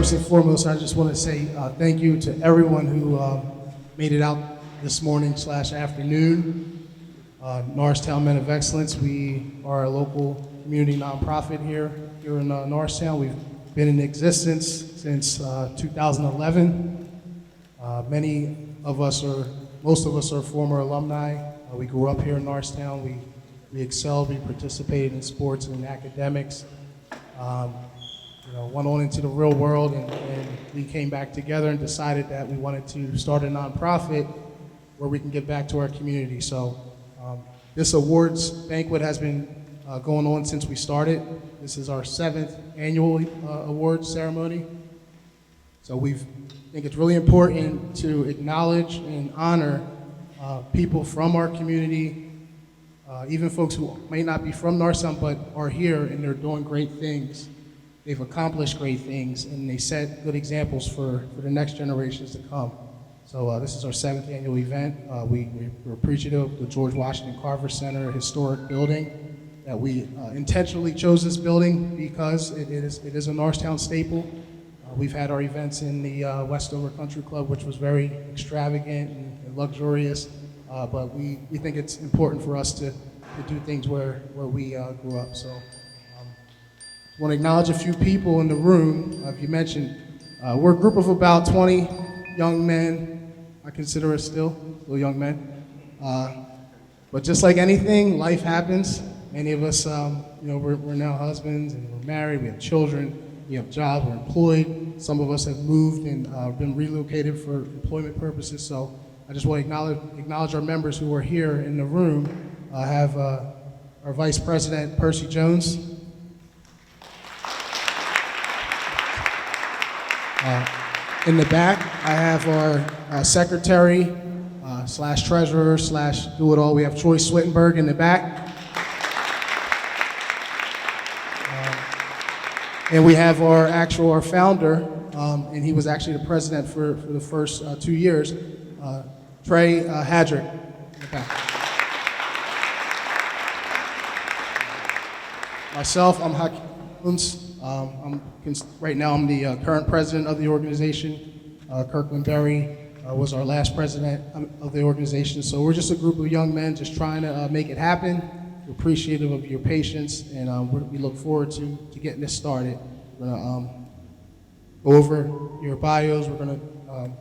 first and foremost, I just want to say thank you to everyone who made it out this morning / afternoon. Norristown Men of Excellence, we are a local community nonprofit here in Norristown. We've been in existence since 2011. Most of us are former alumni. We grew up here in Norristown. We excelled, we participated in sports and academics. Went on into the real world, and we came back together and decided that we wanted to start a nonprofit where we can give back to our community. So this awards banquet has been going on since we started. This is our 7th annual awards ceremony. So we think it's really important to acknowledge and honor people from our community, even folks who may not be from Norristown but are here and they're doing great things. They've accomplished great things, and they set good examples for the next generations to come. So this is our 7th annual event. We're appreciative of the George Washington Carver Center, a historic building, that we intentionally chose this building because it is a Norristown staple. We've had our events in the Westover Country Club, which was very extravagant and luxurious, but we think it's important for us to do things where we grew up. So I want to acknowledge a few people in the room. You mentioned we're a group of about 20 young men. I consider us still young men. But just like anything, life happens. Many of us, we're now husbands and we're married. We have children. We have jobs. We're employed. Some of us have moved and been relocated for employment purposes. So I just want to acknowledge our members who are here in the room. I have our Vice President, Percy Jones. In the back, I have our secretary / treasurer / do-it-all. We have Troy Swittenberg in the back. And we have our founder, and he was actually the president for the first 2 years, Trey Hadrick in the back. Myself, I'm Hakim. Right now, I'm the current president of the organization. Kirkland Berry was our last president of the organization. So we're just a group of young men just trying to make it happen. We're appreciative of your patience, and we look forward to getting this started. We're going to go over your bios. We're going to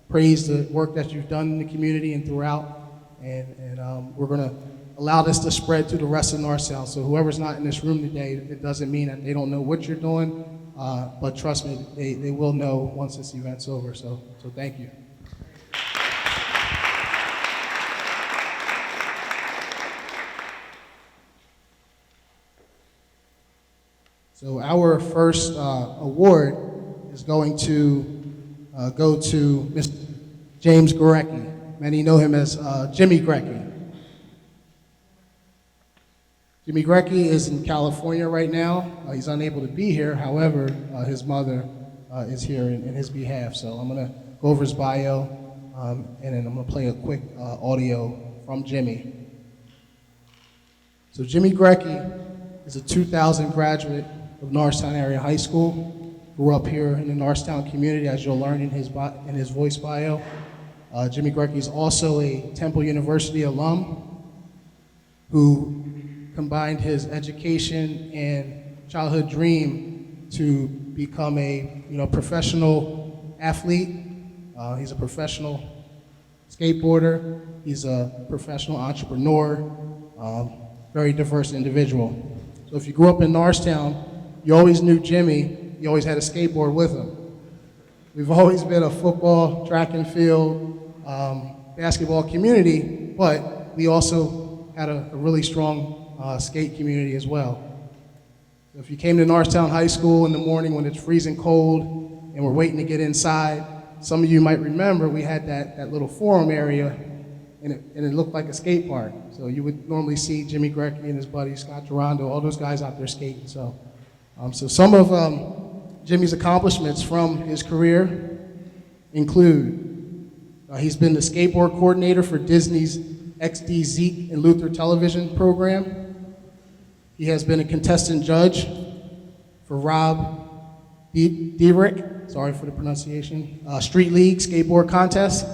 praise the work that you've done in the community and throughout, and we're going to allow this to spread to the rest of Norristown. So whoever's not in this room today, it doesn't mean that they don't know what you're doing, but trust me, they will know once this event's over. So thank you. So our first award is going to go to Mr. James Gorecki. Many know him as Jimmy Gorecki. Jimmy Gorecki is in California right now. He's unable to be here. However, his mother is here in his behalf. So I'm going to go over his bio, and then I'm going to play a quick audio from Jimmy. So Jimmy Gorecki is a 2000 graduate of Norristown Area High School. Grew up here in the Norristown community, as you'll learn in his voice bio. Jimmy Gorecki is also a Temple University alum who combined his education and childhood dream to become a professional athlete. He's a professional skateboarder. He's a professional entrepreneur. Very diverse individual. So if you grew up in Norristown, you always knew Jimmy. You always had a skateboard with him. We've always been a football, track and field, basketball community, but we also had a really strong skate community as well. So if you came to Norristown High School in the morning when it's freezing cold and we're waiting to get inside, some of you might remember we had that little forum area, and it looked like a skate park. So you would normally see Jimmy Gorecki and his buddy Scott Durando, all those guys out there skating. So some of Jimmy's accomplishments from his career include he's been the skateboard coordinator for Disney's XD Zeke and Luther television program. He has been a contestant judge for Rob Dyrick sorry for the pronunciation, Street League Skateboard Contest.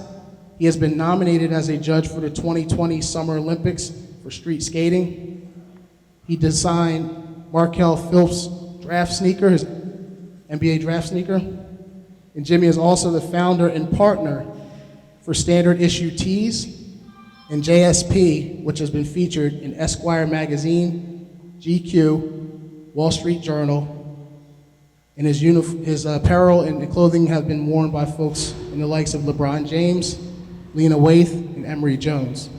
He has been nominated as a judge for the 2020 Summer Olympics for street skating. He designed Markel Phillips' draft sneaker, his NBA draft sneaker. And Jimmy is also the founder and partner for Standard Issue Tees and JSP, which has been featured in Esquire Magazine, GQ, Wall Street Journal, and his apparel and clothing have been worn by folks in the likes of LeBron James, Lena Waithe, and Emory Jones.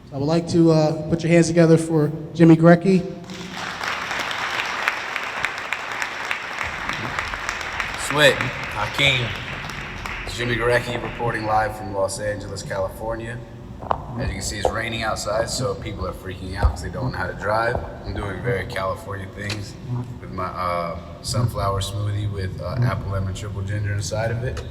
So I would like to put your hands together for Jimmy Gorecki. Sweat, Hakim. It's Jimmy Gorecki reporting live from Los Angeles, California. As you can see, it's raining outside, so people are freaking out because they don't know how to drive. I'm doing very California things with my sunflower smoothie with apple lemon triple ginger inside of it.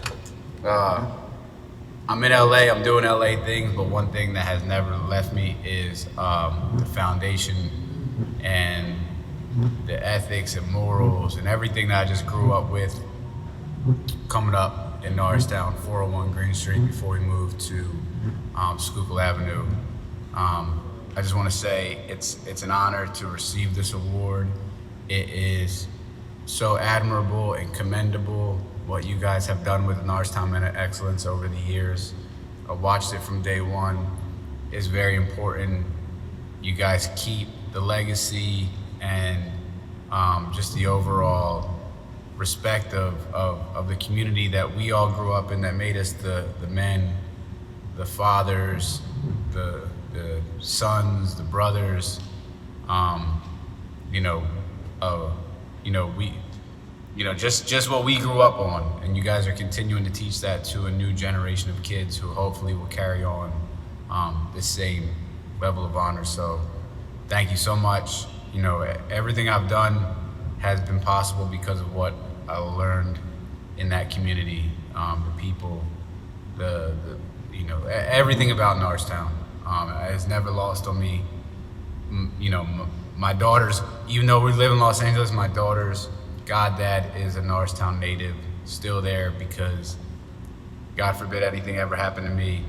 I'm in LA, I'm doing LA things, but one thing that has never left me is the foundation and the ethics and morals and everything that I just grew up with coming up in Norristown, 401 Green Street before we moved to Schuylkill Avenue. I just want to say it's an honor to receive this award. It is so admirable and commendable what you guys have done with Norristown Men of Excellence over the years. I watched it from day one. It's very important you guys keep the legacy and just the overall respect of the community that we all grew up in, that made us the men, the fathers, the sons, the brothers, just what we grew up on, and you guys are continuing to teach that to a new generation of kids who hopefully will carry on the same level of honor. So thank you so much. You know, everything I've done has been possible because of what I learned in that community, the people, everything about Norristown. It's never lost on me. My daughters, even though we live in Los Angeles, my daughter's goddad is a Norristown native, still there, because God forbid anything ever happened to me,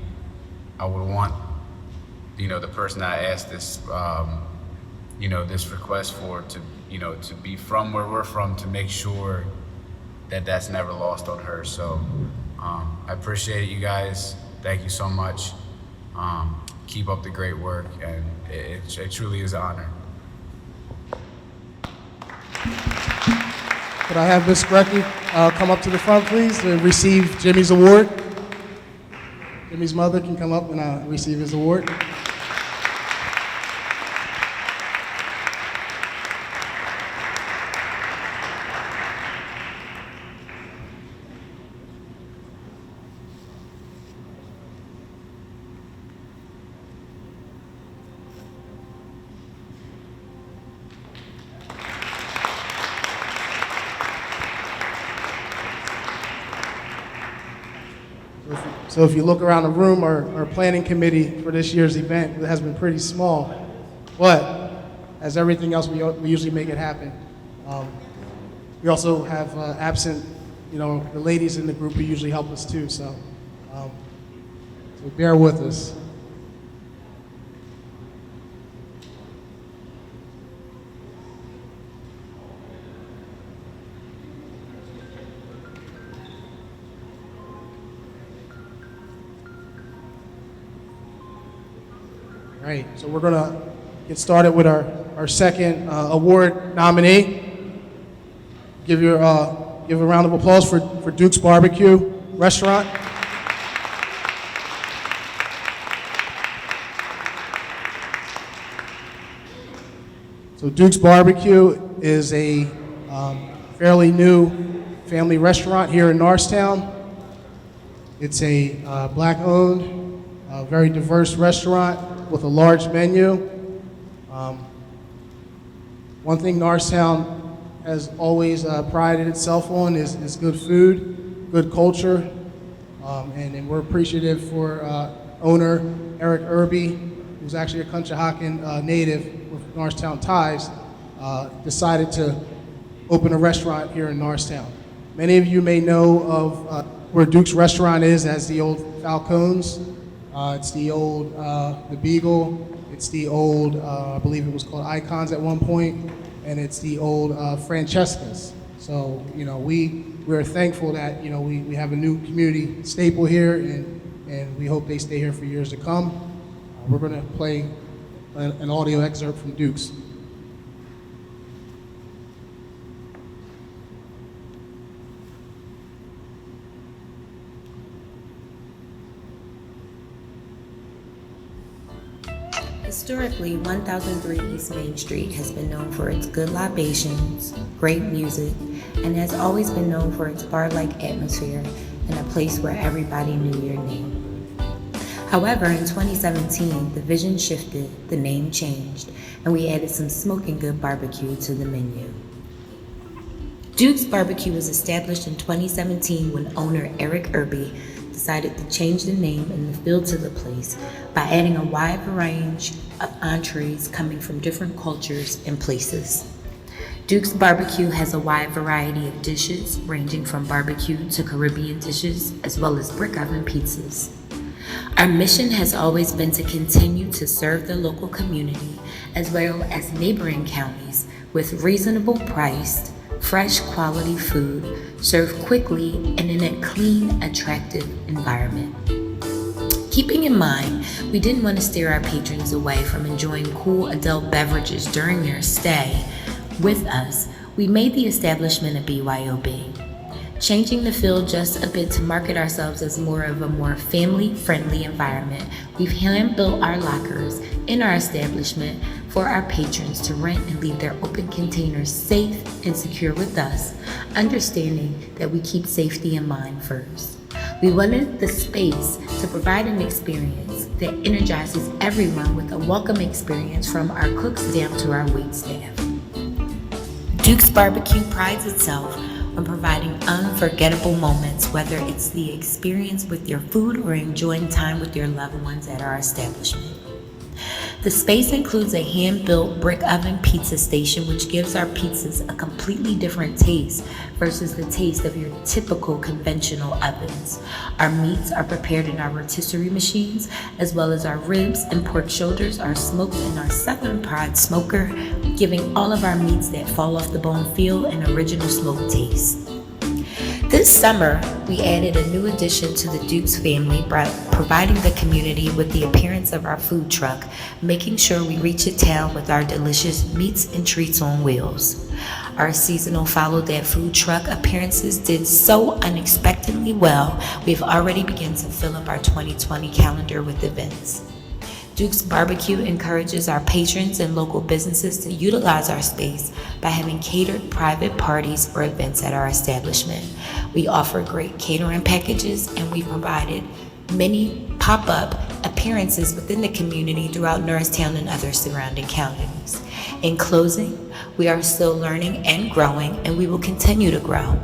I would want, the person that I asked this, this request for to be from where we're from, to make sure that that's never lost on her. So I appreciate it, you guys. Thank you so much. Keep up the great work, and it truly is an honor. Could I have Ms. Gorecki come up to the front, please, to receive Jimmy's award? Jimmy's mother can come up and receive his award. So if you look around the room, our planning committee for this year's event has been pretty small, but as everything else, we usually make it happen. We also have absent, the ladies in the group who usually help us too, so bear with us. All right, so we're gonna get started with our second award nominee. Give a round of applause for Duke's Barbecue Restaurant. So Duke's Barbecue is a fairly new family restaurant here in Norristown. It's a Black-owned, very diverse restaurant with a large menu. One thing Norristown has always prided itself on is good food, good culture, and we're appreciative for owner Eric Irby, who's actually a Conshohocken native with Norristown ties, decided to open a restaurant here in Norristown. Many of you may know of where Duke's Restaurant is as the old Falcones. It's the old the Beagle. It's the old, I believe it was called Icons at one point, and it's the old Francesca's. So, we're thankful that, we have a new community staple here, and we hope they stay here for years to come. We're going to play an audio excerpt from Duke's. Historically, 1003 East Main Street has been known for its good libations, great music, and has always been known for its bar-like atmosphere and a place where everybody knew your name. However, in 2017, the vision shifted, the name changed, and we added some smoking good barbecue to the menu. Duke's Barbecue was established in 2017 when owner Eric Irby decided to change the name and the feel to the place by adding a wide range of entrees coming from different cultures and places. Duke's Barbecue has a wide variety of dishes, ranging from barbecue to Caribbean dishes, as well as brick oven pizzas. Our mission has always been to continue to serve the local community, as well as neighboring counties, with reasonable priced, fresh quality food served quickly and in a clean, attractive environment. Keeping in mind, we didn't want to steer our patrons away from enjoying cool adult beverages during their stay with us, we made the establishment a BYOB. Changing the feel just a bit to market ourselves as more of a more family-friendly environment, we've hand-built our lockers in our establishment for our patrons to rent and leave their open containers safe and secure with us, understanding that we keep safety in mind first. We wanted the space to provide an experience that energizes everyone with a welcome experience from our cooks down to our waitstaff. Duke's Barbecue prides itself on providing unforgettable moments, whether it's the experience with your food or enjoying time with your loved ones at our establishment. The space includes a hand-built brick oven pizza station, which gives our pizzas a completely different taste versus the taste of your typical conventional ovens. Our meats are prepared in our rotisserie machines, as well as our ribs and pork shoulders are smoked in our Southern Pride smoker, giving all of our meats that fall off the bone feel an original smoke taste. This summer, we added a new addition to the Duke's family by providing the community with the appearance of our food truck, making sure we reach a town with our delicious meats and treats on wheels. Our seasonal Follow That food truck appearances did so unexpectedly well, we've already begun to fill up our 2020 calendar with events. Duke's Barbecue encourages our patrons and local businesses to utilize our space by having catered private parties or events at our establishment. We offer great catering packages, and we provided many pop-up appearances within the community throughout Norristown and other surrounding counties. In closing, we are still learning and growing, and we will continue to grow.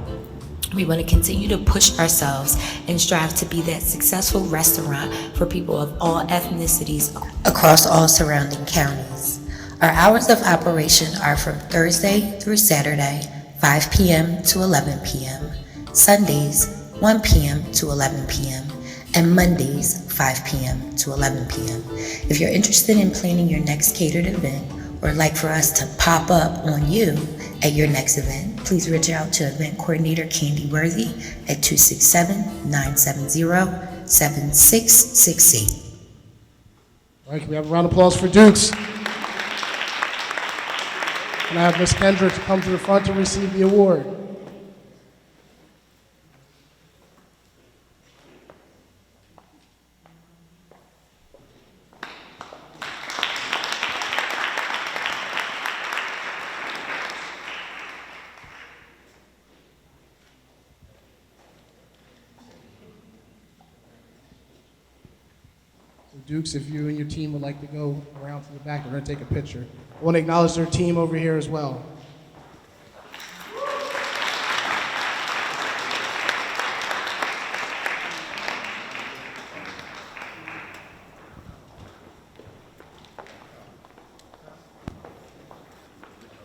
We want to continue to push ourselves and strive to be that successful restaurant for people of all ethnicities across all surrounding counties. Our hours of operation are from Thursday through Saturday, 5 p.m. to 11 p.m., Sundays, 1 p.m. to 11 p.m., and Mondays, 5 p.m. to 11 p.m. If you're interested in planning your next catered event, or like for us to pop up on you at your next event, please reach out to event coordinator Candy Worthy at 267-970-7668. All right, can we have a round of applause for Dukes? Can I have Ms. Kendrick come to the front to receive the award? Dukes, if you and your team would like to go around to the back, we're going to take a picture. I want to acknowledge their team over here as well.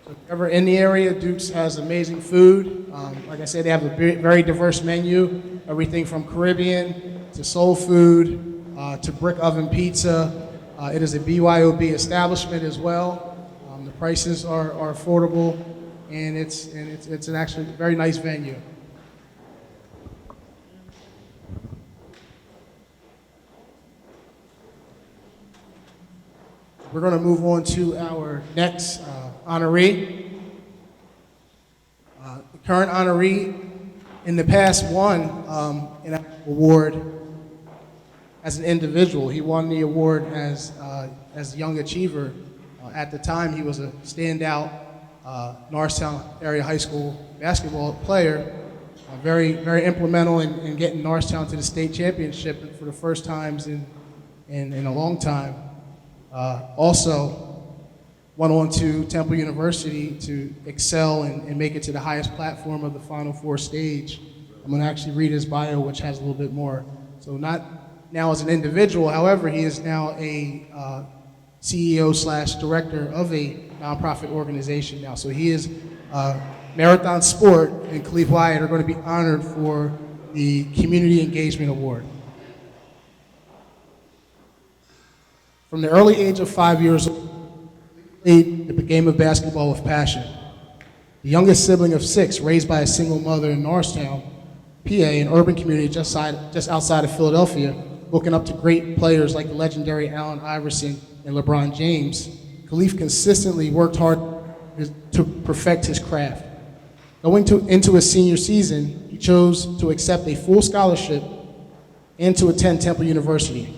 So ever in the area, Duke's has amazing food. Like I said, they have a very diverse menu, everything from Caribbean to soul food to brick oven pizza. It is a BYOB establishment as well. The prices are affordable, and it's an actually very nice venue. We're going to move on to our next honoree. The current honoree in the past won an award as an individual. He won the award as a young achiever. At the time, he was a standout Norristown area high school basketball player, very implemental in getting Norristown to the state championship for the first times in a long time. Also went on to Temple University to excel and make it to the highest platform of the Final Four stage. I'm going to actually read his bio, which has a little bit more. So not now as an individual, however, he is now a CEO/director of a nonprofit organization now. So he is Marathon Sport and Khalif Wyatt are going to be honored for the Community Engagement Award. From the early age of 5 years old, he played the game of basketball with passion. The youngest sibling of 6, raised by a single mother in Norristown, Peay, an urban community just outside of Philadelphia, looking up to great players like the legendary Allen Iverson and LeBron James, Khalif consistently worked hard to perfect his craft. Going into his senior season, he chose to accept a full scholarship and to attend Temple University.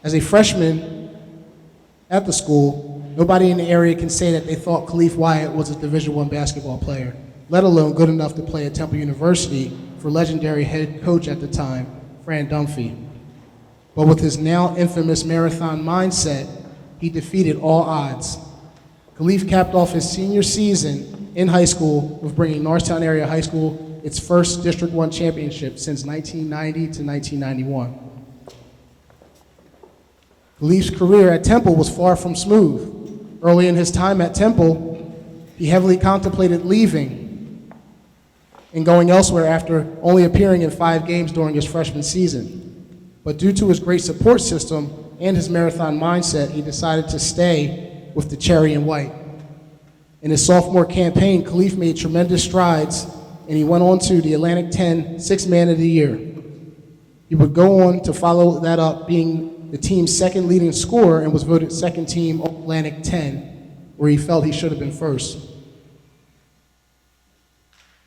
As a freshman at the school, nobody in the area can say that they thought Khalif Wyatt was a Division I basketball player, let alone good enough to play at Temple University for legendary head coach at the time, Fran Dunphy. But with his now infamous marathon mindset, he defeated all odds. Khalif capped off his senior season in high school with bringing Norristown Area High School its first District I championship since 1990 to 1991. Khalif's career at Temple was far from smooth. Early in his time at Temple, he heavily contemplated leaving and going elsewhere after only appearing in 5 games during his freshman season. But due to his great support system and his marathon mindset, he decided to stay with the Cherry and White. In his sophomore campaign, Khalif made tremendous strides, and he went on to the Atlantic 10 Sixth Man of the Year. He would go on to follow that up, being the team's second leading scorer, and was voted second team Atlantic 10, where he felt he should have been first.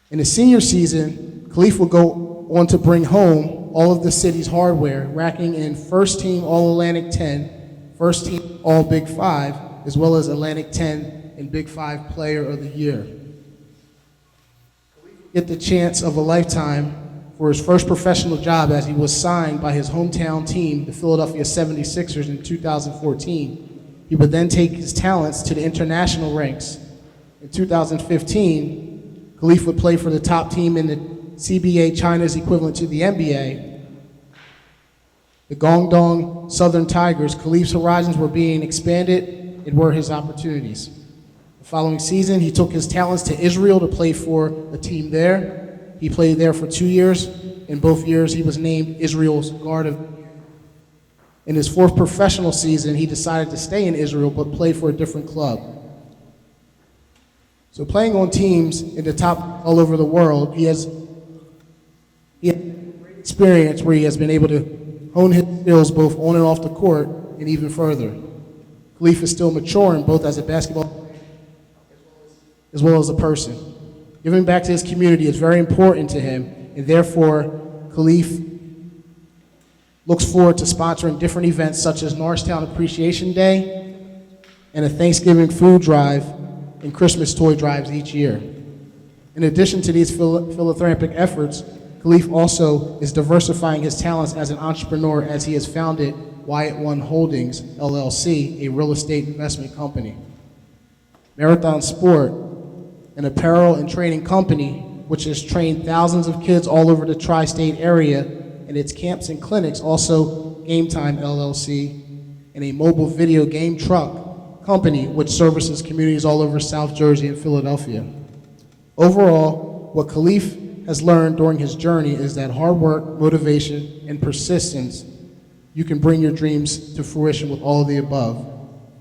In his senior season, Khalif would go on to bring home all of the city's hardware, racking in first team All-Atlantic 10, first team All-Big 5, as well as Atlantic 10 and Big 5 Player of the Year. Get the chance of a lifetime for his first professional job as he was signed by his hometown team, the Philadelphia 76ers, in 2014. He would then take his talents to the international ranks. In 2015, Khalif would play for the top team in the CBA, China's equivalent to the NBA, the Guangdong Southern Tigers. Khalif's horizons were being expanded and were his opportunities. The following season, he took his talents to Israel to play for a team there. He played there for 2 years. In both years, he was named Israel's Guard of the Year. In his 4th professional season, he decided to stay in Israel but play for a different club. So playing on teams in the top all over the world, he has great experience where he has been able to hone his skills both on and off the court and even further. Khalif is still maturing both as a basketball player as well as a person. Giving back to his community is very important to him, and therefore Khalif looks forward to sponsoring different events such as Norristown Appreciation Day and a Thanksgiving food drive and Christmas toy drives each year. In addition to these philanthropic efforts, Khalif also is diversifying his talents as an entrepreneur as he has founded Wyatt One Holdings, LLC, a real estate investment company. Marathon Sport, an apparel and training company which has trained thousands of kids all over the tri-state area, and its camps and clinics, also Game Time LLC, and a mobile video game truck company which services communities all over South Jersey and Philadelphia. Overall, what Khalif has learned during his journey is that hard work, motivation, and persistence, you can bring your dreams to fruition with all of the above.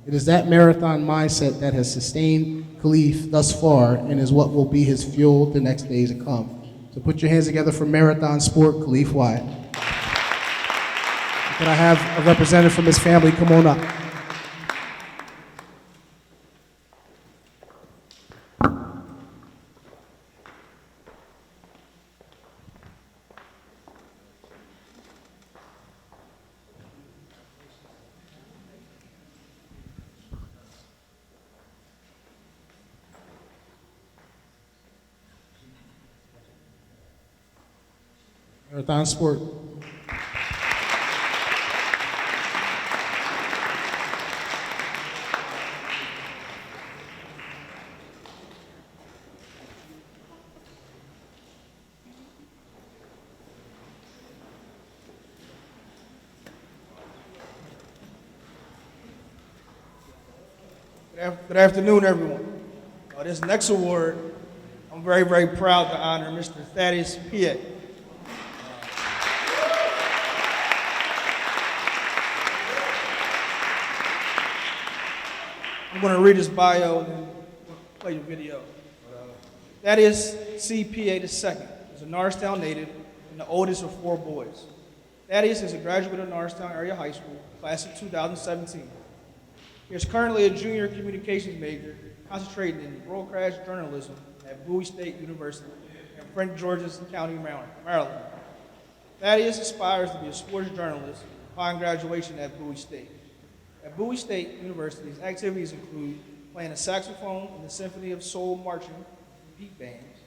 It is that marathon mindset that has sustained Khalif thus far and is what will be his fuel the next days to come. So put your hands together for Marathon Sport, Khalif Wyatt. Can I have a representative from his family come on up? Marathon Sport. Good afternoon, everyone. This next award, I'm very, very proud to honor Mr. Thaddeus Peay. I'm going to read his bio and then play your video. Thaddeus C. Peay II is a Norristown native and the oldest of 4 boys. Thaddeus is a graduate of Norristown Area High School, class of 2017. He is currently a junior communications major, concentrating in broadcast journalism at Bowie State University in Prince George's County, Maryland. Thaddeus aspires to be a sports journalist upon graduation at Bowie State. At Bowie State University, his activities include playing the saxophone in the Symphony of Soul Marching and Beat Bands,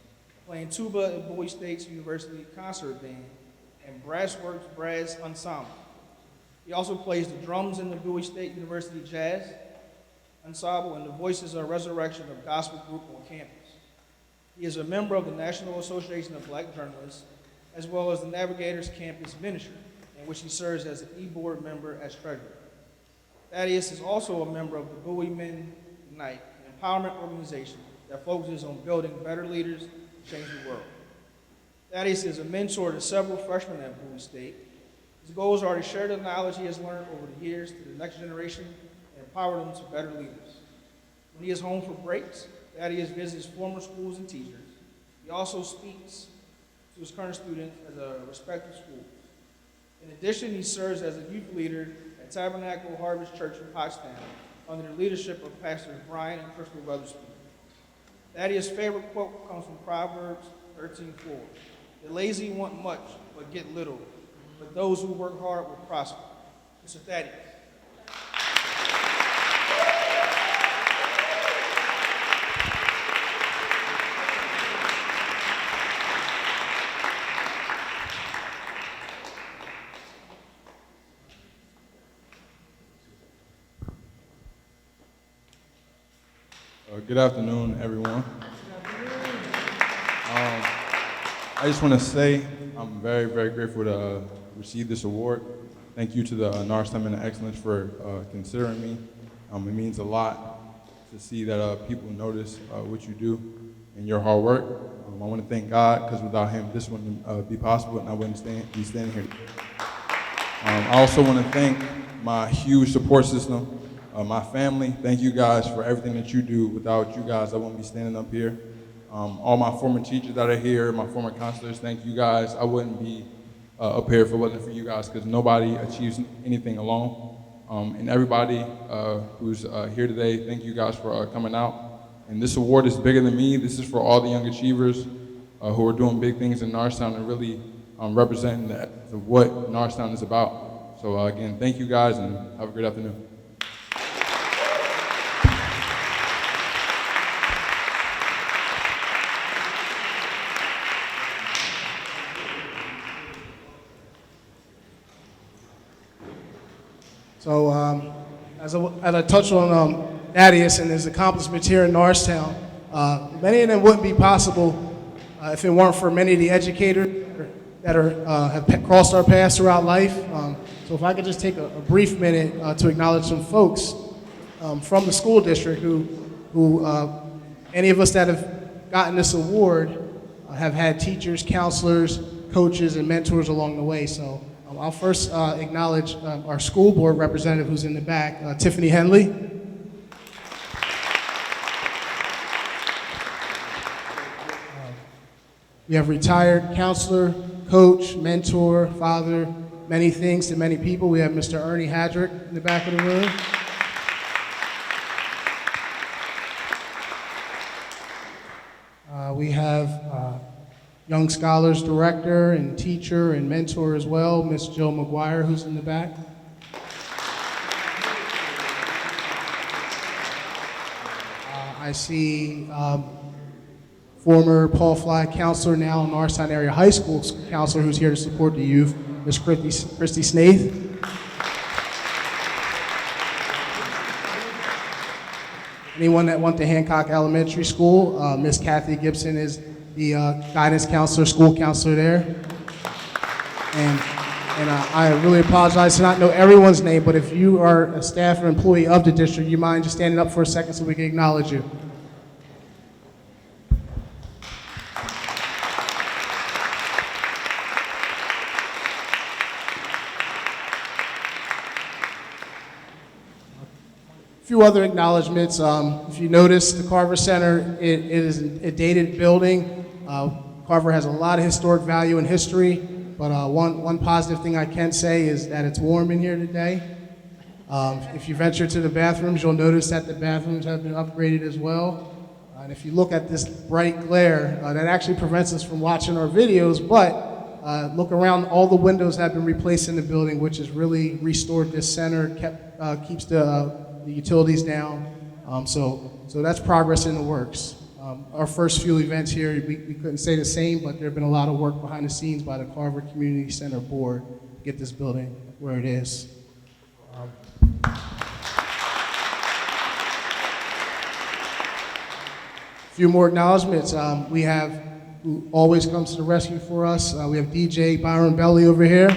playing tuba at Bowie State University Concert Band, and Brassworks Brass Ensemble. He also plays the drums in the Bowie State University Jazz Ensemble and the Voices of Resurrection of Gospel Group on campus. He is a member of the National Association of Black Journalists, as well as the Navigators Campus Ministry, in which he serves as an e-board member as treasurer. Thaddeus is also a member of the Bowie Men Unite, an empowerment organization that focuses on building better leaders to change the world. Thaddeus is a mentor to several freshmen at Bowie State. His goals are to share the knowledge he has learned over the years to the next generation and empower them to better leaders. When he is home for breaks, Thaddeus visits former schools and teachers. He also speaks to his current students at respective schools. In addition, he serves as a youth leader at Tabernacle Harvest Church in Pottstown under the leadership of Pastors Brian and Crystal Weatherspoon. Thaddeus' favorite quote comes from Proverbs 13:4. The lazy want much, but get little, but those who work hard will prosper. Mr. Thaddeus. Good afternoon, everyone. I just want to say I'm very, very grateful to receive this award. Thank you to the Norristown Men of Excellence for considering me. It means a lot to see that people notice what you do and your hard work. I want to thank God, because without him, this wouldn't be possible, and I wouldn't be standing here. I also want to thank my huge support system, my family. Thank you guys for everything that you do. Without you guys, I wouldn't be standing up here. All my former teachers that are here, my former counselors, thank you guys. I wouldn't be up here if it wasn't for you guys, because nobody achieves anything alone. And everybody who's here today, thank you guys for coming out. And this award is bigger than me. This is for all the young achievers who are doing big things in Norristown and really representing what Norristown is about. So again, thank you guys, and have a great afternoon. So as I touched on Thaddeus and his accomplishments here in Norristown, many of them wouldn't be possible if it weren't for many of the educators that have crossed our paths throughout life. So if I could just take a brief minute to acknowledge some folks. from the school district who any of us that have gotten this award have had teachers, counselors, coaches, and mentors along the way. So I'll first acknowledge our school board representative who's in the back, Tiffany Henley. We have retired counselor, coach, mentor, father, many things to many people. We have Mr. Ernie Hadrick in the back of the room. We have Young Scholars Director and teacher and mentor as well, Miss Jill McGuire, who's in the back. I see former Paul Fly counselor, now Norristown Area High School counselor, who's here to support the youth, Miss Christy Snaith. Anyone that went to Hancock Elementary School, Miss Kathy Gibson is the guidance counselor, school counselor there. And I really apologize to not know everyone's name, but if you are a staff or employee of the district, you mind just standing up for a second so we can acknowledge you. A few other acknowledgments. If you notice, the Carver Center, it is a dated building. Carver has a lot of historic value and history, but one positive thing I can say is that it's warm in here today. If you venture to the bathrooms, you'll notice that the bathrooms have been upgraded as well. And if you look at this bright glare, that actually prevents us from watching our videos, but look around, all the windows have been replaced in the building, which has really restored this center, keeps the utilities down. So that's progress in the works. Our first few events here, we couldn't say the same, but there have been a lot of work behind the scenes by the Carver Community Center Board to get this building where it is. A few more acknowledgments. We have, who always comes to the rescue for us, we have DJ Byron Belly over here.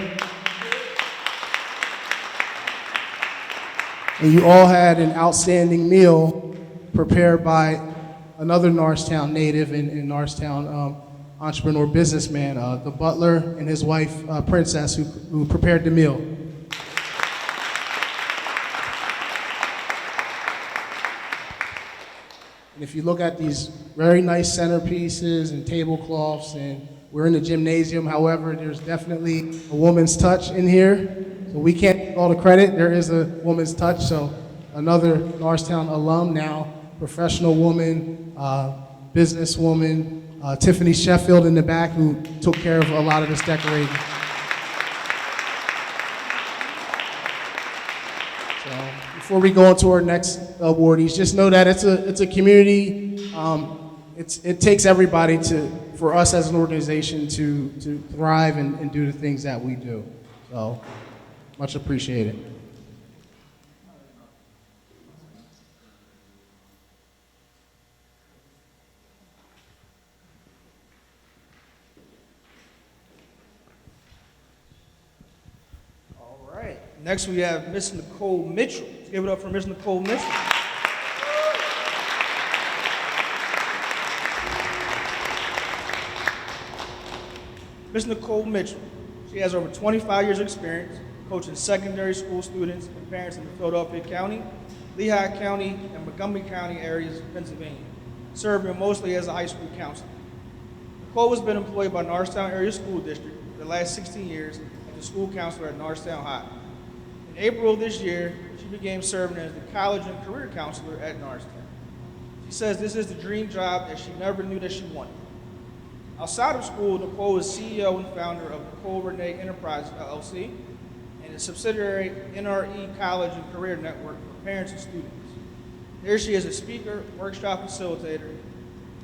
And you all had an outstanding meal prepared by another Norristown native and Norristown entrepreneur businessman, the butler and his wife, Princess, who prepared the meal. And if you look at these very nice centerpieces and tablecloths, and we're in the gymnasium, however, there's definitely a woman's touch in here. So we can't take all the credit. There is a woman's touch. So another Norristown alum now, professional woman, businesswoman, Tiffany Sheffield in the back, who took care of a lot of this decorating. So before we go on to our next awardees, just know that it's a community. It takes everybody for us as an organization to thrive and do the things that we do. So much appreciated. All right. Next we have Miss Nichole Mitchell. Let's give it up for Miss Nichole Mitchell. Miss Nichole Mitchell. She has over 25 years of experience coaching secondary school students and parents in the Philadelphia County, Lehigh County, and Montgomery County areas of Pennsylvania, serving mostly as a high school counselor. Nichole has been employed by Norristown Area School District for the last 16 years as a school counselor at Norristown High. In April of this year, she began serving as the college and career counselor at Norristown. She says this is the dream job that she never knew that she wanted. Outside of school, Nichole is CEO and founder of Nichole Renee Enterprises, LLC, and a subsidiary NRE College and Career Network for parents and students. There she is a speaker, workshop facilitator,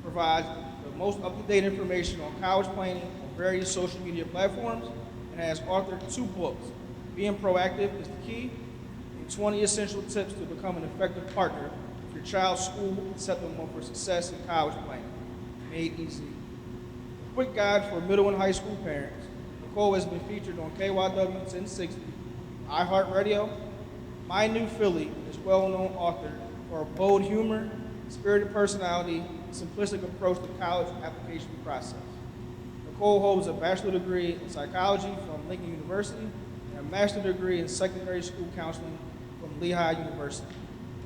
provides the most up-to-date information on college planning on various social media platforms, and has authored 2 books, Being Proactive is the Key, and 20 Essential Tips to Become an Effective Partner with Your Child's School and Set Them Up for Success in College Planning, Made Easy. A quick guide for middle and high school parents. Nichole has been featured on KYW 1060, iHeartRadio, My New Philly is well-known author for a bold humor, spirited personality, and simplistic approach to college application process. Nichole holds a bachelor's degree in psychology from Lincoln University and a master's degree in secondary school counseling from Lehigh University.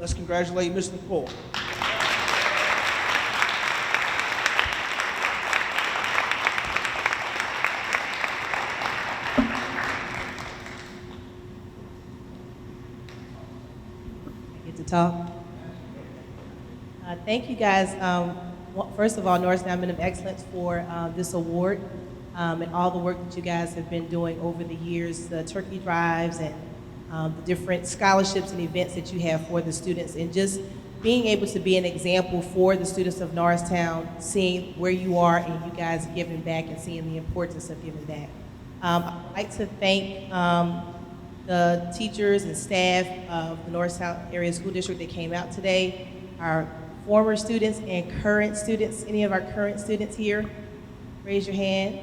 Let's congratulate Ms. Nichole. Get to talk. Thank you guys. First of all, Norristown Men of Excellence for this award and all the work that you guys have been doing over the years, the turkey drives and the different scholarships and events that you have for the students, and just being able to be an example for the students of Norristown, seeing where you are and you guys giving back and seeing the importance of giving back. I'd like to thank the teachers and staff of the Norristown Area School District that came out today, our former students and current students. Any of our current students here? Raise your hand.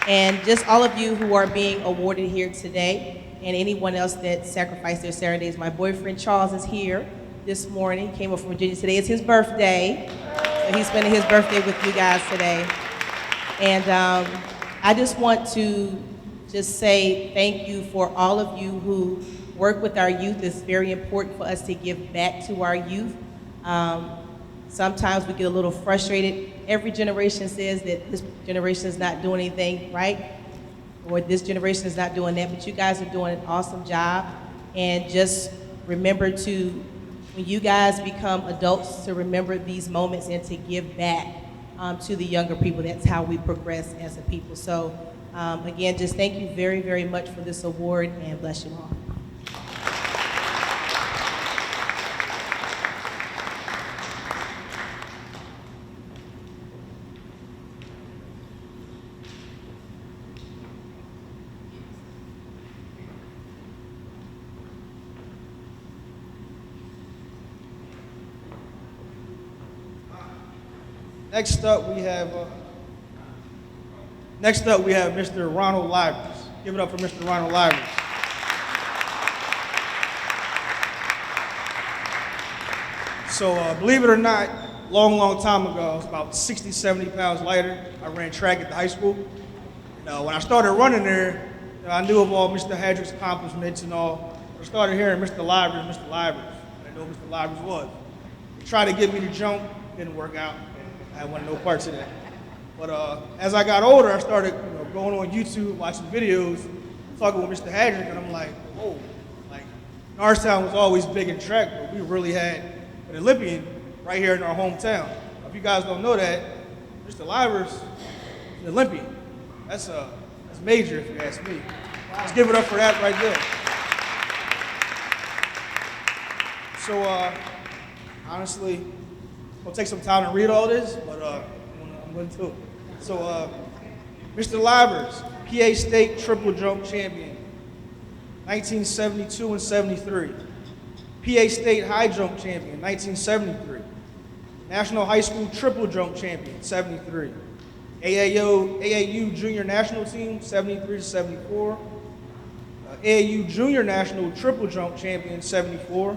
And just all of you who are being awarded here today, and anyone else that sacrificed their Saturdays. My boyfriend Charles is here this morning, came up from Virginia. Today is his birthday, so he's spending his birthday with you guys today. And I just want to just say thank you for all of you who work with our youth. It's very important for us to give back to our youth. Sometimes we get a little frustrated. Every generation says that this generation is not doing anything right, or this generation is not doing that, but you guys are doing an awesome job. And just remember to, when you guys become adults, to remember these moments and to give back to the younger people. That's how we progress as a people. So again, just thank you very, very much for this award, and bless you all. Next up, we have Mr. Ronald Livers. Give it up for Mr. Ronald Livers. So believe it or not, long time ago, I was about 60, 70 pounds lighter. I ran track at the high school. And, when I started running there, I knew of all Mr. Hadrick's accomplishments and all. I started hearing Mr. Livers, Mr. Livers. I didn't know who Mr. Livers was. He tried to get me to jump, didn't work out. I wanted no parts of that. But as I got older, I started going on YouTube, watching videos, talking with Mr. Hadrick, and I'm like, whoa, like Norristown was always big in track, but we really had an Olympian right here in our hometown. If you guys don't know that, Mr. Livers is an Olympian. That's major if you ask me. Let's give it up for that right there. So honestly, I'm gonna take some time to read all this, but I'm going to. So, Mr. Livers, Peay State triple jump champion, 1972 and 73. Peay State high jump champion, 1973. National high school triple jump champion, 73. AAU junior national team, 73 to 74. AAU junior national triple jump champion, 74.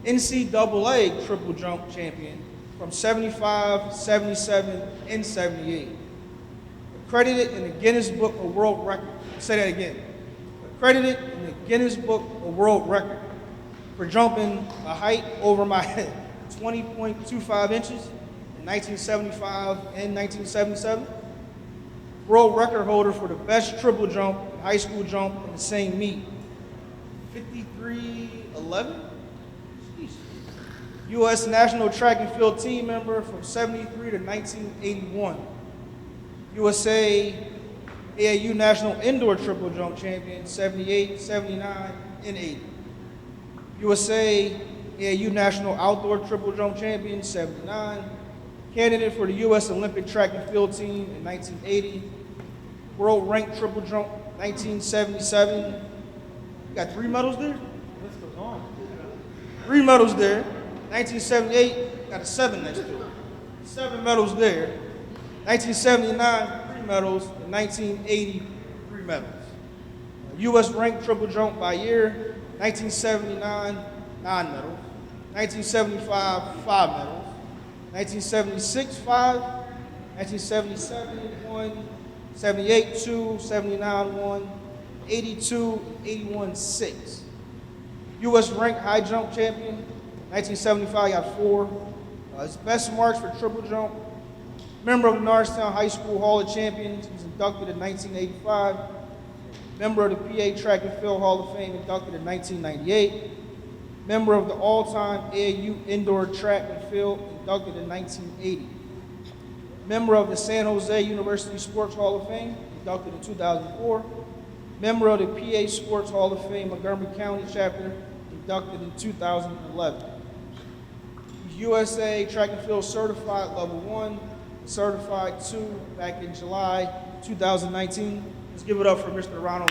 NCAA triple jump champion, from 75, 77, and 78. Accredited in the Guinness Book of World Record. Say that again. Accredited in the Guinness Book of World Record for jumping a height over my head, 20.25 inches in 1975 and 1977. World record holder for the best triple jump, high school jump in the same meet, 53.11. U.S. National Track and Field team member from 73 to 1981. USA AAU National Indoor Triple Jump Champion, 78, 79, and 80. USA AAU National Outdoor Triple Jump Champion, 79. Candidate for the U.S. Olympic Track and Field team in 1980. World Ranked Triple Jump, 1977. You got 3 medals there? List goes on. 3 medals there. 1978, got a 7 next to it. 7 medals there. 1979, 3 medals. And 1980, 3 medals. U.S. ranked triple jump by year, 1979, 9 medals. 1975, 5 medals. 1976, 5. 1977, 1. 78, 2. 79, 1. 82, 81, 6. U.S. ranked high jump champion, 1975, got 4. His best marks for triple jump. Member of the Norristown High School Hall of Champions, he was inducted in 1985. Member of the Peay Track and Field Hall of Fame, inducted in 1998. Member of the all-time AAU Indoor Track and Field, inducted in 1980. Member of the San Jose University Sports Hall of Fame, inducted in 2004. Member of the PA Sports Hall of Fame, Montgomery County Chapter, inducted in 2011. He's USA Track and Field Certified Level 1, Certified 2 back in July 2019. Let's give it up for Mr. Ronald.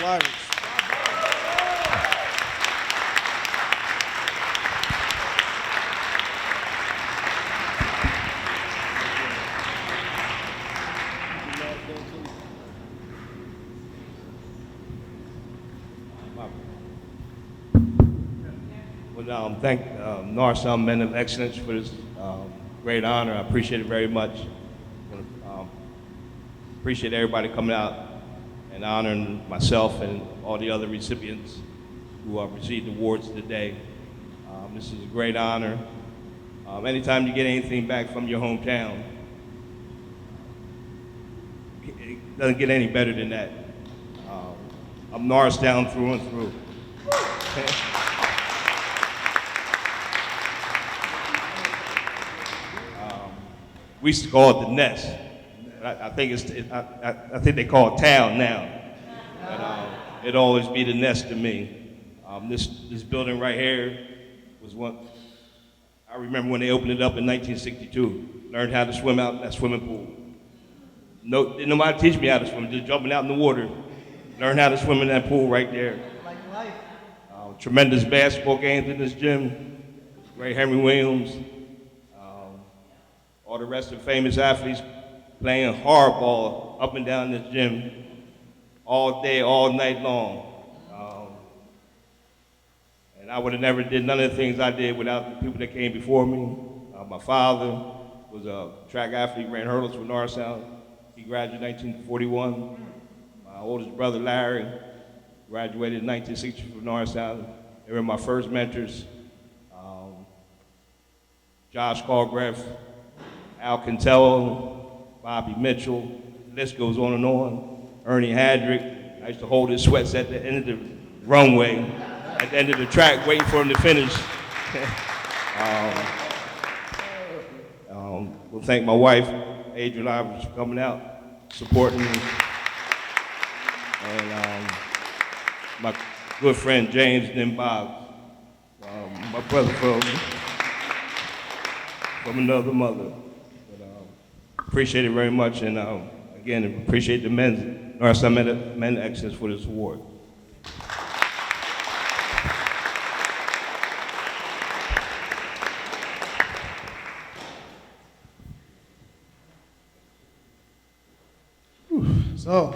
Thank Norristown Men of Excellence for this great honor. I appreciate it very much. Appreciate everybody coming out and honoring myself and all the other recipients who received awards today. This is a great honor. Anytime you get anything back from your hometown, it doesn't get any better than that. I'm Norristown through and through. We used to call it the Nest. I think they call it Town now. But it'll always be the Nest to me. This building right here was one. I remember when they opened it up in 1962. Learned how to swim out in that swimming pool. Didn't nobody teach me how to swim. Just jumping out in the water. Learned how to swim in that pool right there. Like life. Tremendous basketball games in this gym. Great Henry Williams. All the rest of the famous athletes playing hardball up and down this gym all day, all night long. And I would have never did none of the things I did without the people that came before me. My father was a track athlete, ran hurdles for Norristown. He graduated in 1941. My oldest brother, Larry, graduated in 1960 from Norristown. They were my first mentors. Josh Callgraf, Al Cantello, Bobby Mitchell, the list goes on and on. Ernie Hadrick, I used to hold his sweats at the end of the runway, at the end of the track, waiting for him to finish. We'll thank my wife, Adrian Ivers, for coming out, supporting me. And my good friend, James and Bob, my brother from another mother. Appreciate it very much, and again, appreciate the Norristown Men of Excellence for this award. So,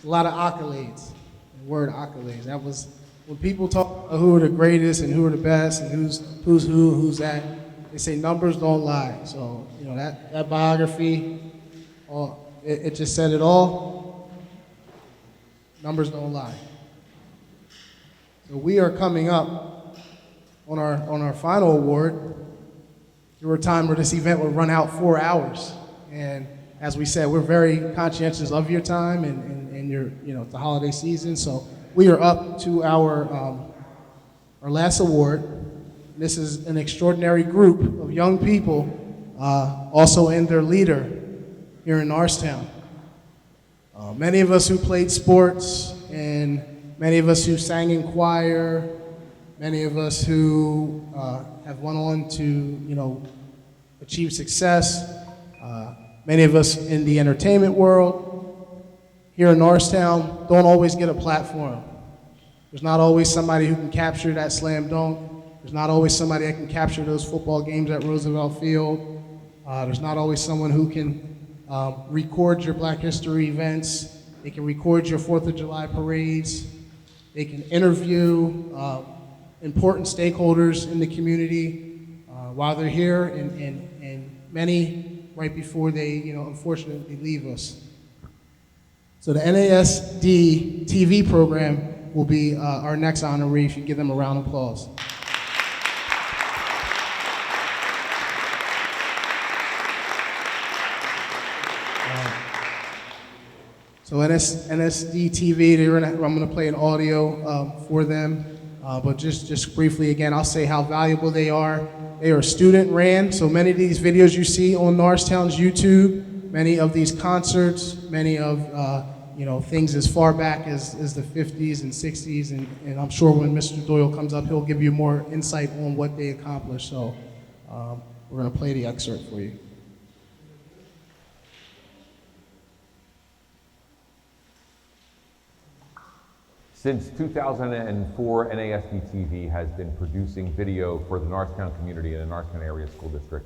a lot of accolades. The word accolades. That was when people talk about who are the greatest and who are the best and who's that. They say numbers don't lie. So, you know, that biography, it just said it all. Numbers don't lie. So we are coming up on our final award. There were times where this event would run out 4 hours. And as we said, we're very conscientious of your time and your, you know, the holiday season. So we are up to our last award. This is an extraordinary group of young people, also in their leader here in Norristown. Many of us who played sports, and many of us who sang in choir, many of us who have went on to, you know, achieve success, many of us in the entertainment world here in Norristown don't always get a platform. There's not always somebody who can capture that slam dunk. There's not always somebody that can capture those football games at Roosevelt Field. There's not always someone who can record your Black History events. They can record your 4th of July parades. They can interview important stakeholders in the community while they're here, and many right before they, unfortunately leave us. So the NASDtv program will be our next honoree. If you give them a round of applause. So NASDtv, I'm going to play an audio for them, but just briefly again, I'll say how valuable they are. They are student ran, so many of these videos you see on Norristown's YouTube, many of these concerts, many of things as far back as the 50s and 60s, and I'm sure when Mr. Doyle comes up, he'll give you more insight on what they accomplished. So we're going to play the excerpt for you. Since 2004, NASDtv has been producing video for the Norristown community and the Norristown area school district.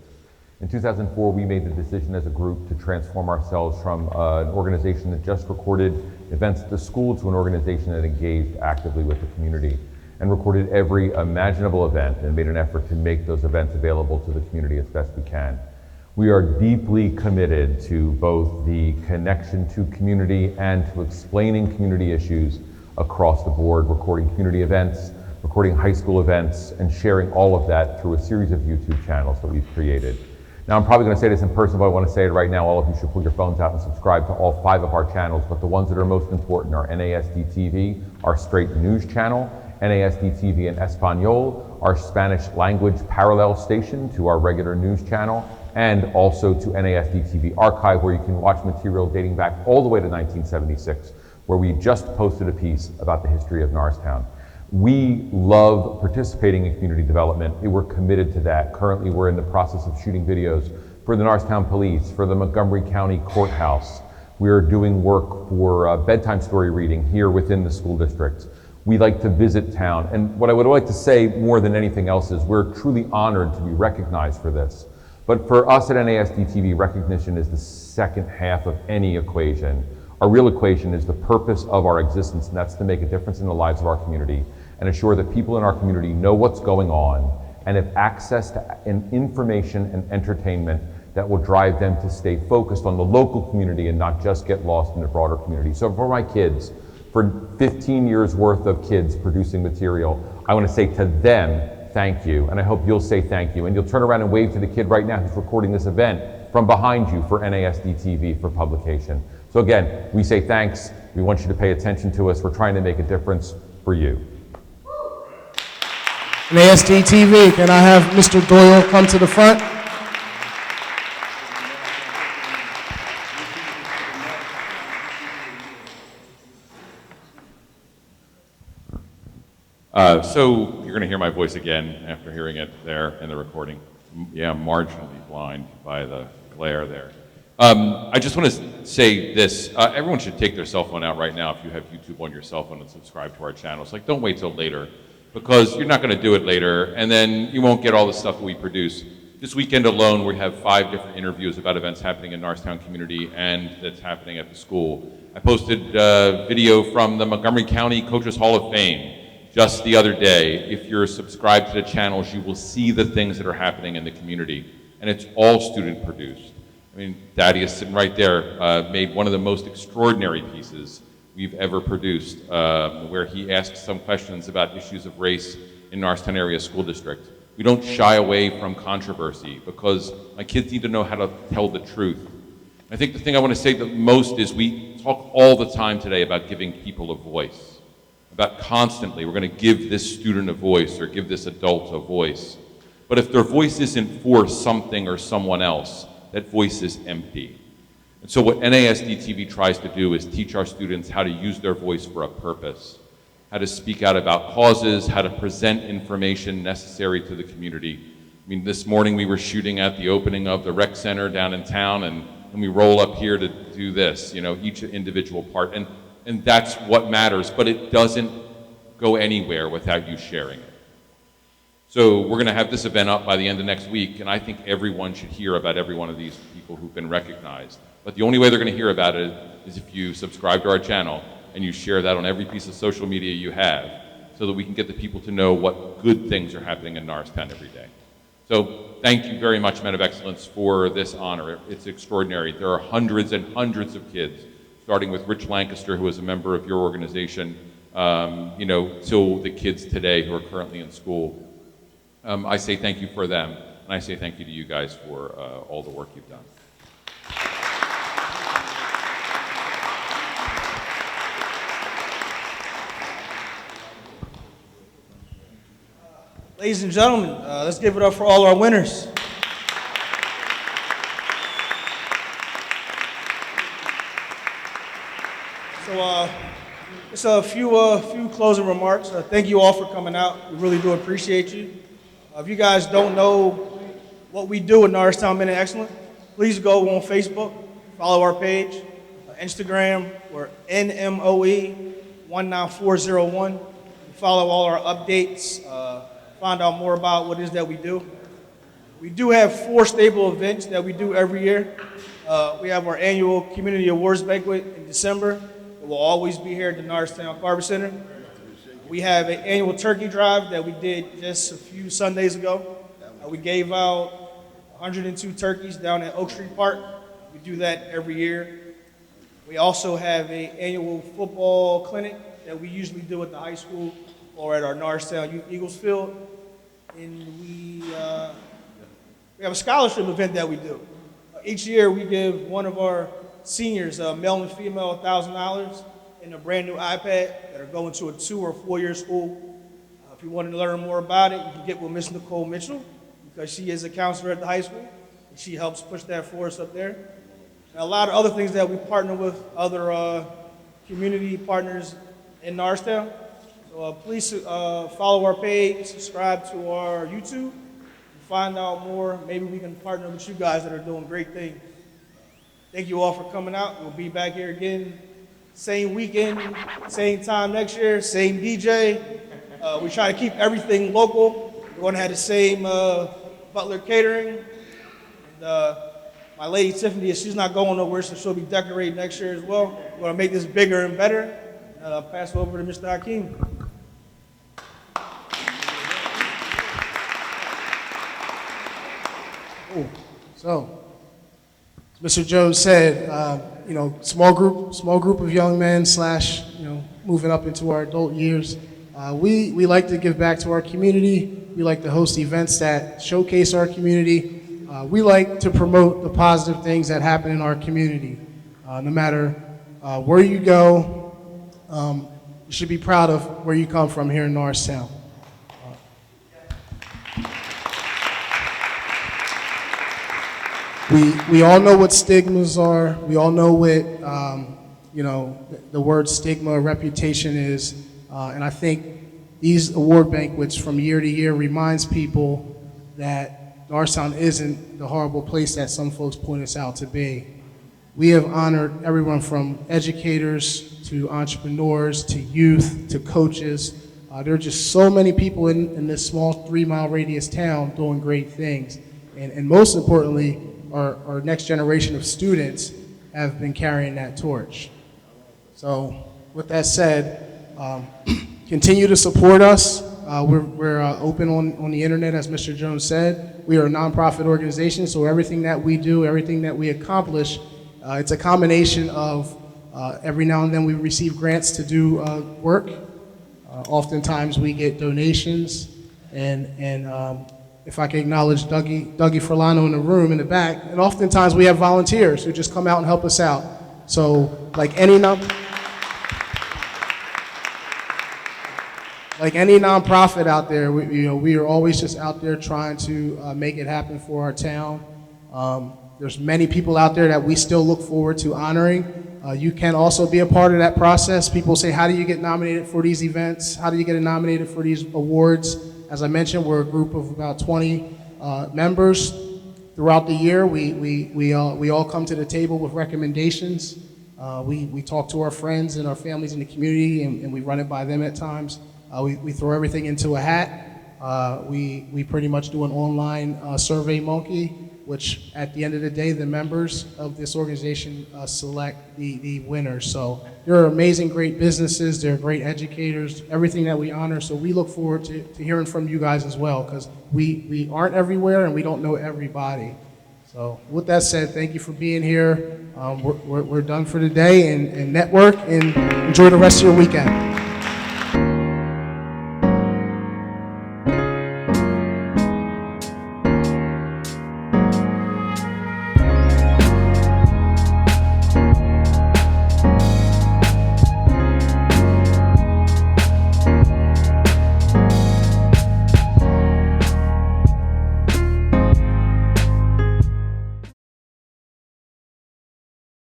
In 2004, we made the decision as a group to transform ourselves from an organization that just recorded events at the school to an organization that engaged actively with the community and recorded every imaginable event and made an effort to make those events available to the community as best we can. We are deeply committed to both the connection to community and to explaining community issues across the board, recording community events, recording high school events, and sharing all of that through a series of YouTube channels that we've created. Now, I'm probably going to say this in person, but I want to say it right now. All of you should pull your phones out and subscribe to all 5 of our channels, but the ones that are most important are NASDtv, our straight news channel, NASDtv in Espanol, our Spanish language parallel station to our regular news channel, and also to NASDtv archive, where you can watch material dating back all the way to 1976. Where we just posted a piece about the history of Norristown. We love participating in community development. We're committed to that. Currently, we're in the process of shooting videos for the Norristown Police, for the Montgomery County Courthouse. We're doing work for bedtime story reading here within the school district. We like to visit town. And what I would like to say more than anything else is we're truly honored to be recognized for this. But for us at NASDtv, recognition is the second half of any equation. Our real equation is the purpose of our existence, and that's to make a difference in the lives of our community and assure that people in our community know what's going on and have access to information and entertainment that will drive them to stay focused on the local community and not just get lost in the broader community. So for my kids, for 15 years worth of kids producing material, I want to say to them, thank you, and I hope you'll say thank you, and you'll turn around and wave to the kid right now who's recording this event from behind you for NASDtv for publication. So again, we say thanks. We want you to pay attention to us. We're trying to make a difference for you. NASDtv, can I have Mr. Doyle come to the front? So you're going to hear my voice again after hearing it there in the recording. Yeah, I'm marginally blind by the glare there. I just want to say this. Everyone should take their cell phone out right now if you have YouTube on your cell phone and subscribe to our channels. Like, don't wait till later, because you're not going to do it later, and then you won't get all the stuff that we produce. This weekend alone, we have 5 different interviews about events happening in Norristown community and that's happening at the school. I posted video from the Montgomery County Coaches Hall of Fame just the other day. If you're subscribed to the channels, you will see the things that are happening in the community, and it's all student produced. I mean, Thaddeus, sitting right there, made one of the most extraordinary pieces we've ever produced, where he asked some questions about issues of race in Norristown area school district. We don't shy away from controversy because my kids need to know how to tell the truth. I think the thing I want to say the most is we talk all the time today about giving people a voice, about constantly we're going to give this student a voice or give this adult a voice. But if their voice isn't for something or someone else, that voice is empty. And so what NASDtv tries to do is teach our students how to use their voice for a purpose, how to speak out about causes, how to present information necessary to the community. I mean, this morning we were shooting at the opening of the rec center down in town, and we roll up here to do this, you know, each individual part. And that's what matters, but it doesn't go anywhere without you sharing it. So we're going to have this event up by the end of next week, and I think everyone should hear about every one of these people who've been recognized. But the only way they're going to hear about it is if you subscribe to our channel and you share that on every piece of social media you have, so that we can get the people to know what good things are happening in Norristown every day. So thank you very much, Men of Excellence, for this honor. It's extraordinary. There are hundreds and hundreds of kids, starting with Rich Lancaster, who is a member of your organization, till the kids today who are currently in school. I say thank you for them, and I say thank you to you guys for all the work you've done. Ladies and gentlemen, let's give it up for all our winners. So, just a few closing remarks. Thank you all for coming out. We really do appreciate you. If you guys don't know what we do at Norristown Men of Excellence, please go on Facebook, follow our page, Instagram, we're NMOE19401. Follow all our updates. Find out more about what it is that we do. We do have 4 staple events that we do every year. We have our annual Community Awards Banquet in December. It will always be here at the Norristown Carver Center. We have an annual turkey drive that we did just a few Sundays ago. We gave out 102 turkeys down at Oak Street Park. We do that every year. We also have an annual football clinic that we usually do at the high school or at our Norristown Youth Eagles field. And we have a scholarship event that we do. Each year we give one of our seniors, male and female, $1,000 and a brand new iPad that are going to a 2 or 4 year school. If you want to learn more about it, you can get with Miss Nichole Mitchell, because she is a counselor at the high school, and she helps push that for us up there. And a lot of other things that we partner with other community partners in Norristown. So please follow our page, subscribe to our YouTube, and find out more. Maybe we can partner with you guys that are doing great things. Thank you all for coming out. We'll be back here again, same weekend, same time next year, same DJ. We try to keep everything local. We're going to have the same Butler catering. And my lady Tiffany, she's not going nowhere, so she'll be decorating next year as well. We're going to make this bigger and better. And I'll pass it over to Mr. Hakim. So, as Mr. Jones said, small group of young men / moving up into our adult years. We like to give back to our community. We like to host events that showcase our community. We like to promote the positive things that happen in our community. No matter where you go, you should be proud of where you come from here in Norristown. We all know what stigmas are. We all know what the word stigma or reputation is, and I think these award banquets from year to year reminds people that Norristown isn't the horrible place that some folks point us out to be. We have honored everyone from educators to entrepreneurs to youth to coaches. There are just so many people in this small 3-mile radius town doing great things, and most importantly, our next generation of students have been carrying that torch. So with that said, continue to support us. We're open on the internet, as Mr. Jones said. We are a nonprofit organization, so everything that we do, everything that we accomplish, it's a combination of every now and then we receive grants to do work. Oftentimes we get donations, and if I can acknowledge Dougie Furlano in the room in the back, and oftentimes we have volunteers who just come out and help us out. So like any nonprofit out there, we are always just out there trying to make it happen for our town. There's many people out there that we still look forward to honoring. You can also be a part of that process. People say, how do you get nominated for these events? How do you get nominated for these awards? As I mentioned, we're a group of about 20 members. Throughout the year, we all come to the table with recommendations. We talk to our friends and our families in the community, and we run it by them at times. We throw everything into a hat. We pretty much do an online survey monkey, which at the end of the day, the members of this organization select the winners. So they're amazing, great businesses. They're great educators, everything that we honor. So we look forward to hearing from you guys as well, because we aren't everywhere and we don't know everybody. So with that said, thank you for being here. We're done for today, and network and enjoy the rest of your weekend.